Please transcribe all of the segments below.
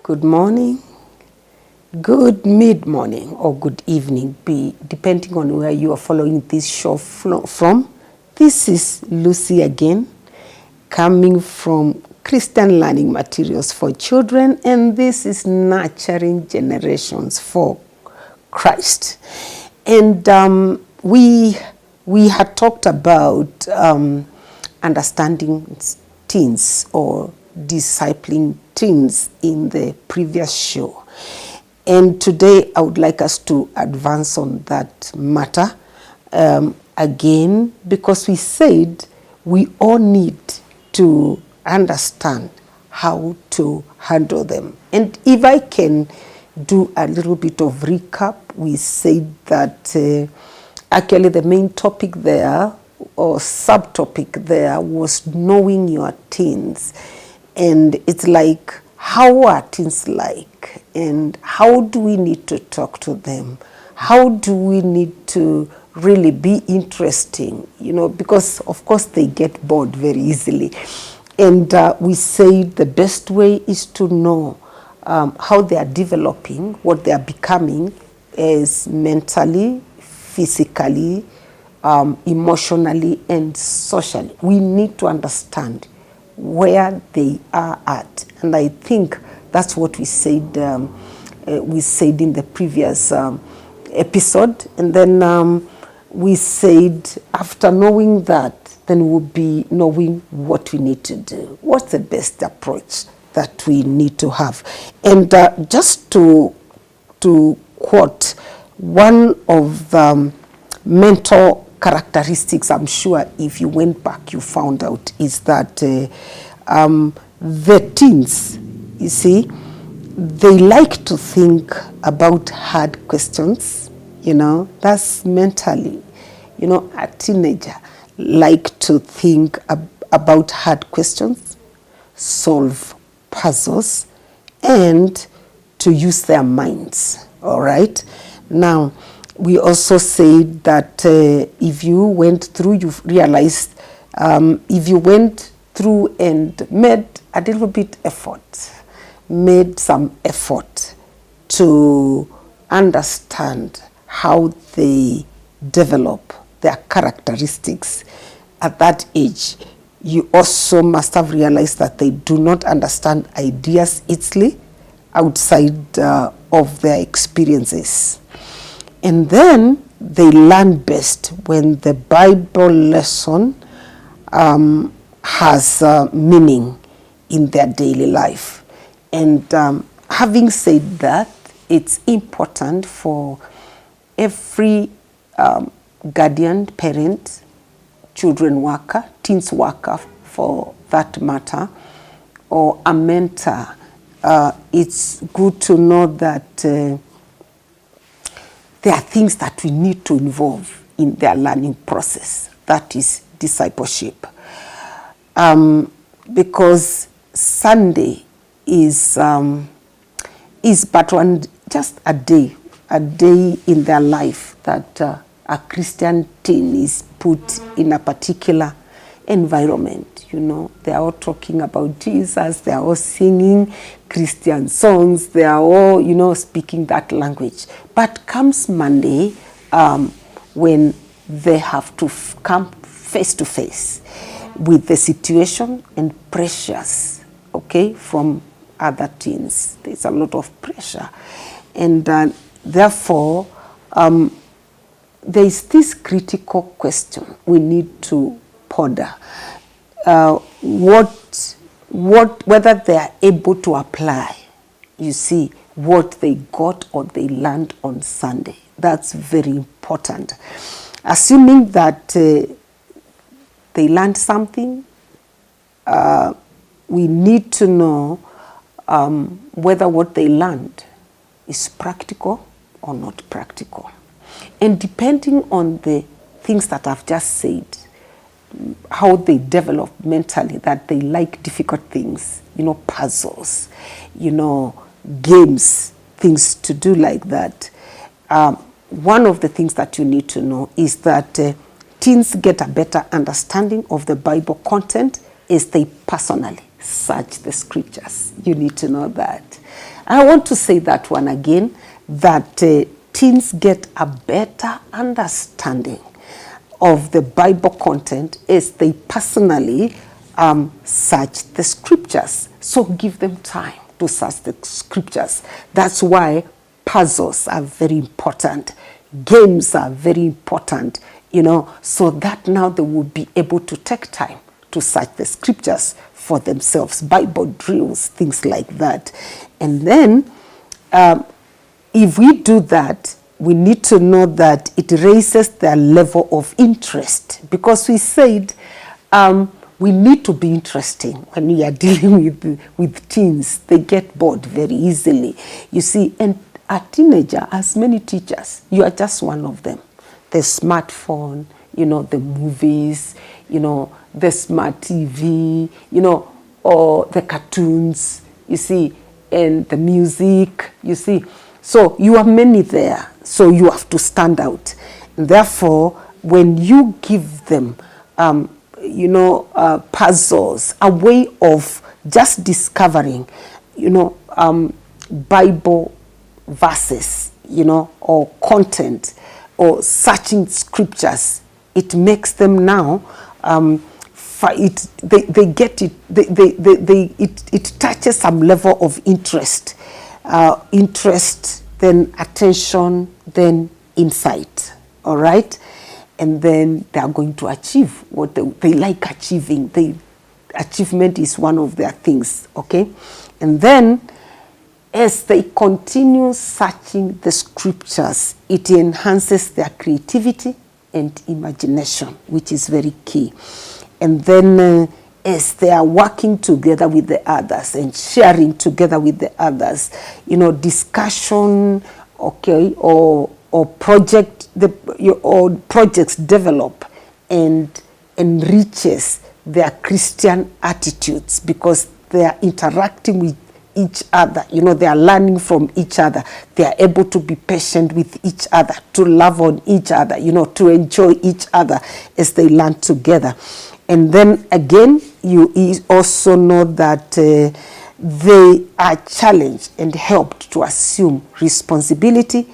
good morning, good mid-morning, or good evening, depending on where you are following this show from. This is Lucy again, coming from Christian Learning Materials for Children, and this is Nurturing Generations for Christ. And we had talked about understanding teens or discipling teens in the previous show. And today I would like us to advance on that matter again, because we said we all need to understand how to handle them. And if I can do a little bit of recap, we said that actually the main topic there or subtopic there was knowing your teens. And it's like, how are teens like? And how do we need to talk to them? How do we need to really be interesting? You know, because of course they get bored very easily. And we say the best way is to know how they are developing, what they are becoming is mentally, physically, emotionally, and socially. We need to understand where they are at. And I think that's what we said in the previous episode. And then we said after knowing that, then we'll be knowing what we need to do. What's the best approach that we need to have? And just to quote one of the mental characteristics, I'm sure if you went back you found out, is that the teens, you see, they like to think about hard questions. You know, that's mentally, you know, a teenager like to think about hard questions, solve puzzles, and to use their minds. All right. Now, we also said that if you went through, you've realized, if you went through and made a little bit made some effort to understand how they develop their characteristics at that age, you also must have realized that they do not understand ideas easily outside of their experiences. And then they learn best when the Bible lesson has meaning in their daily life. And having said that, it's important for every guardian, parent, children worker, teens worker for that matter, or a mentor. It's good to know that there are things that we need to involve in their learning process. That is discipleship. Because Sunday is but one, just a day in their life that a Christian teen is put in a particular environment. You know, they are all talking about Jesus, they are all singing Christian songs, they are all, you know, speaking that language. But comes Monday, when they have to come face to face with the situation and pressures, okay, from other teens. There's a lot of pressure. And therefore, there is this critical question we need to ponder. Whether they are able to apply, you see, what they got or they learned on Sunday. That's very important. Assuming that they learned something, we need to know whether what they learned is practical or not practical. And depending on the things that I've just said, how they develop mentally, that they like difficult things, you know, puzzles, you know, games, things to do like that. One of the things that you need to know is that teens get a better understanding of the Bible content as they personally search the scriptures. You need to know that. I want to say that one again, that teens get a better understanding of the Bible content as they personally search the scriptures. So give them time to search the scriptures. That's why puzzles are very important. Games are very important, so that now they will be able to take time to search the scriptures for themselves, Bible drills, things like that. And then if we do that, we need to know that it raises their level of interest, because we said we need to be interesting when we are dealing with teens. They get bored very easily, you see. And a teenager has many teachers. You are just one of them. The smartphone, the movies, the smart TV, or the cartoons, you see, and the music, you see. So you are many there, so you have to stand out. And therefore, when you give them, puzzles, a way of just discovering, Bible verses, or content, or searching scriptures, it makes them now, they get it, it touches some level of interest, then attention, then insight, all right? And then they are going to achieve what they like achieving. Achievement is one of their things, okay? And then as they continue searching the scriptures, it enhances their creativity and imagination, which is very key. And then as they are working together with the others and sharing together with the others, discussion, okay, or projects develop and enriches their Christian attitudes, because they are interacting with each other. They are learning from each other. They are able to be patient with each other, to love on each other, to enjoy each other as they learn together. And then again, you also know that they are challenged and helped to assume responsibility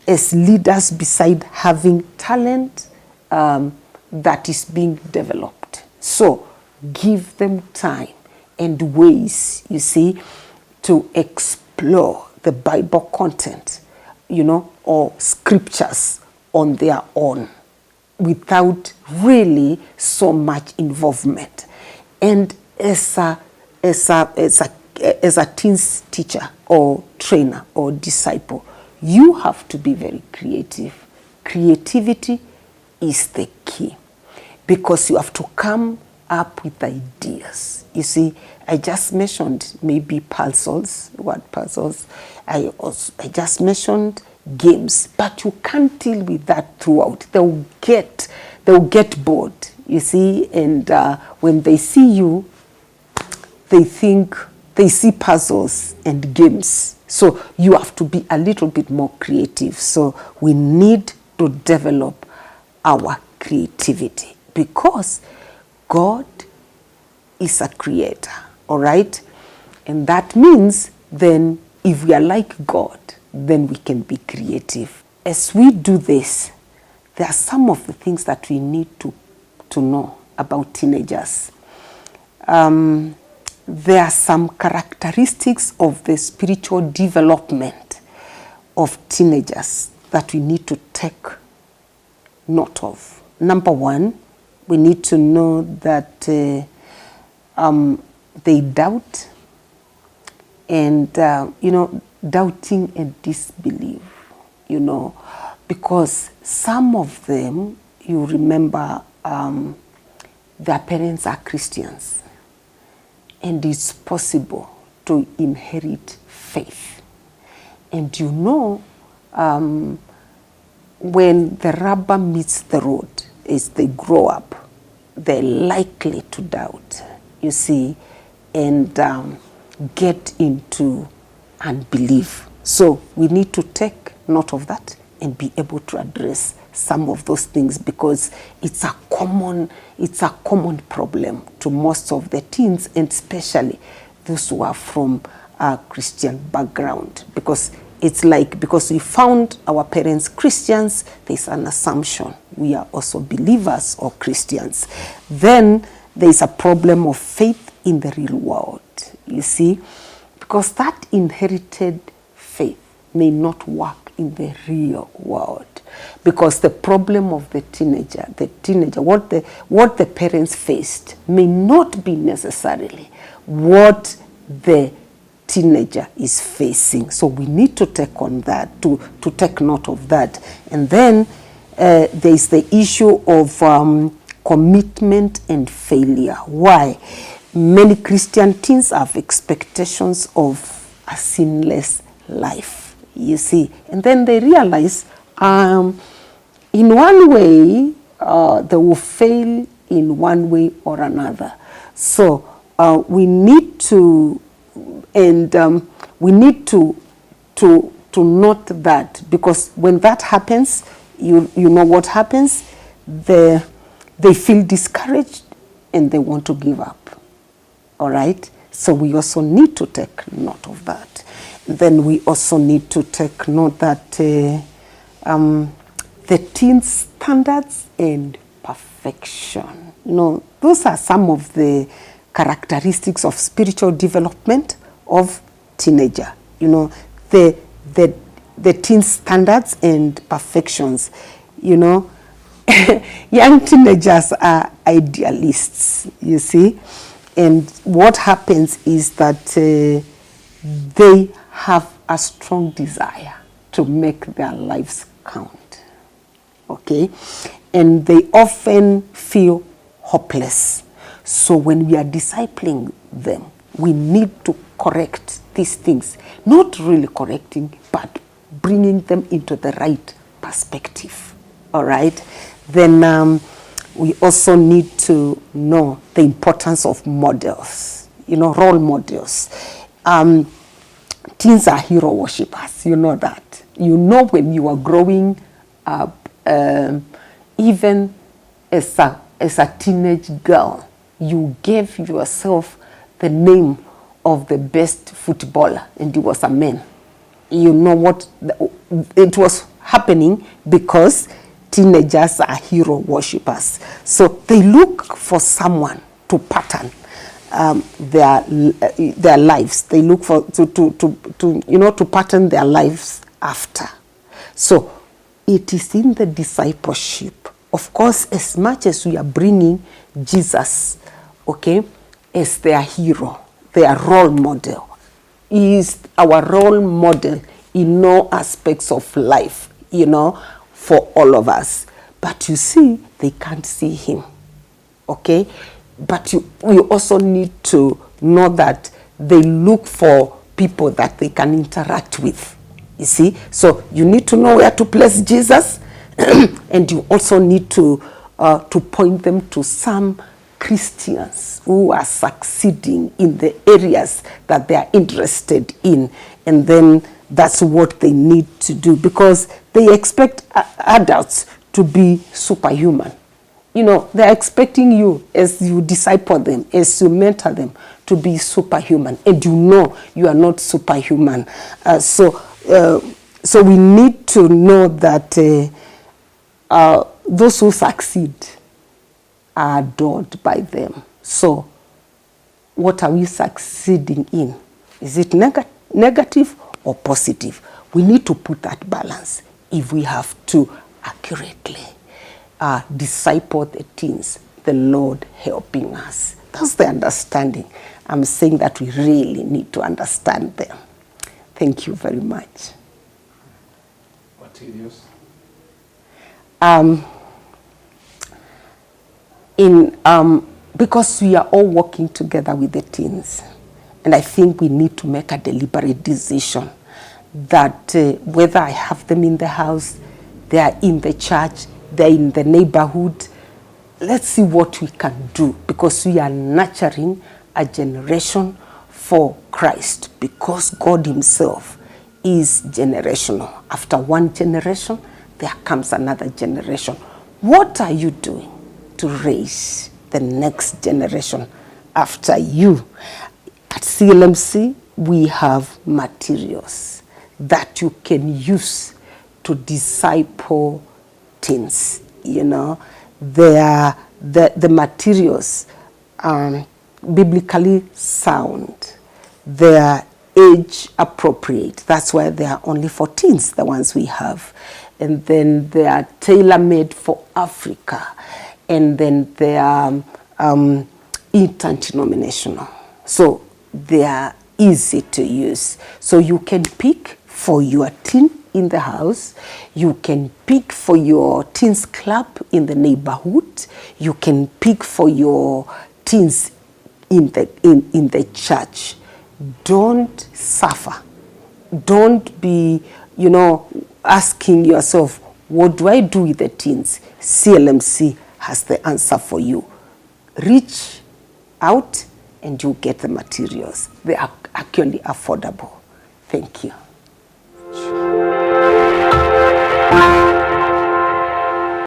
as leaders, beside having talent that is being developed. So give them time and ways, you see, to explore the Bible content, or scriptures on their own, without really so much involvement. And as a teens teacher or trainer or disciple, you have to be very creative. Creativity is the key, because you have to come up with ideas. You see, I just mentioned maybe puzzles, I just mentioned games, but you can't deal with that throughout. They'll get bored, you see, and when they see you, they think they see puzzles and games. So you have to be a little bit more creative. So we need to develop our creativity, because God is a creator, all right? And that means then if we are like God, then we can be creative. As we do this, there are some of the things that we need to know about teenagers. There are some characteristics of the spiritual development of teenagers that we need to take note of. Number one, we need to know that they doubt, and doubting and disbelief, because some of them, you remember, their parents are Christians, and it's possible to inherit faith. And when the rubber meets the road, as they grow up, they're likely to doubt, you see, and get into unbelief. So we need to take note of that and be able to address some of those things, because it's a common problem to most of the teens, and especially those who are from Christian background, because it's like, because we found our parents Christians, there's an assumption we are also believers or Christians. Then there's a problem of faith in the real world, you see, because that inherited faith may not work in the real world, because the problem of the teenager, what the parents faced may not be necessarily what the teenager is facing. So we need to take on that, to take note of that. And then there is the issue of commitment and failure. Why? Many Christian teens have expectations of a sinless life, you see. And then they realize in one way they will fail in one way or another. So we need to, and we need to note that, because when that happens, you know what happens? They feel discouraged and they want to give up. All right? So we also need to take note of that. Then we also need to take note that the teen standards and perfection. You know, those are some of the characteristics of spiritual development of teenager. You know, the teen standards and perfections. You know, young teenagers are idealists, you see. And what happens is that they have a strong desire to make their lives count, okay? And they often feel hopeless. So when we are discipling them, we need to correct these things. Not really correcting, but bringing them into the right perspective, all right? Then we also need to know the importance of models, you know, role models. Teens are hero worshippers, you know that. You know, when you are growing up, even as a teenage girl, you gave yourself the name of the best footballer, and it was a man. You know what? It was happening because teenagers are hero worshippers. So they look for someone to pattern their lives. They look for to pattern their lives after. So it is in the discipleship, of course, as much as we are bringing Jesus, okay, as their hero, their role model. He is our role model in all aspects of life, you know, for all of us. But you see, they can't see him, okay? But we also need to know that they look for people that they can interact with, you see? So you need to know where to place Jesus, and you also need to point them to some Christians who are succeeding in the areas that they are interested in. And then that's what they need to do, because they expect adults to be superhuman. You know, they're expecting you, as you disciple them, as you mentor them, to be superhuman. And you know you are not superhuman. So we need to know that those who succeed are adored by them. So what are we succeeding in? Is it negative or positive? We need to put that balance if we have to accurately disciple the teens, the Lord helping us. That's the understanding. I'm saying that we really need to understand them. Thank you very much. Materials? Because we are all working together with the teens, and I think we need to make a deliberate decision that whether I have them in the house, they are in the church, they're in the neighborhood, let's see what we can do, because we are nurturing a generation for Christ, because God himself is generational. After one generation, there comes another generation. What are you doing to raise the next generation after you? At CLMC, we have materials that you can use to disciple teens. You know, the materials are biblically sound. They are age appropriate. That's why they are only for teens, the ones we have. And then they are tailor-made for Africa. And then they are interdenominational. So they are easy to use. So you can pick for your teen in the house. You can pick for your teens club in the neighborhood. You can pick for your teens in the church. Don't suffer. Don't be, asking yourself, what do I do with the teens? CLMC has the answer for you. Reach out and you get the materials. They are actually affordable. Thank you.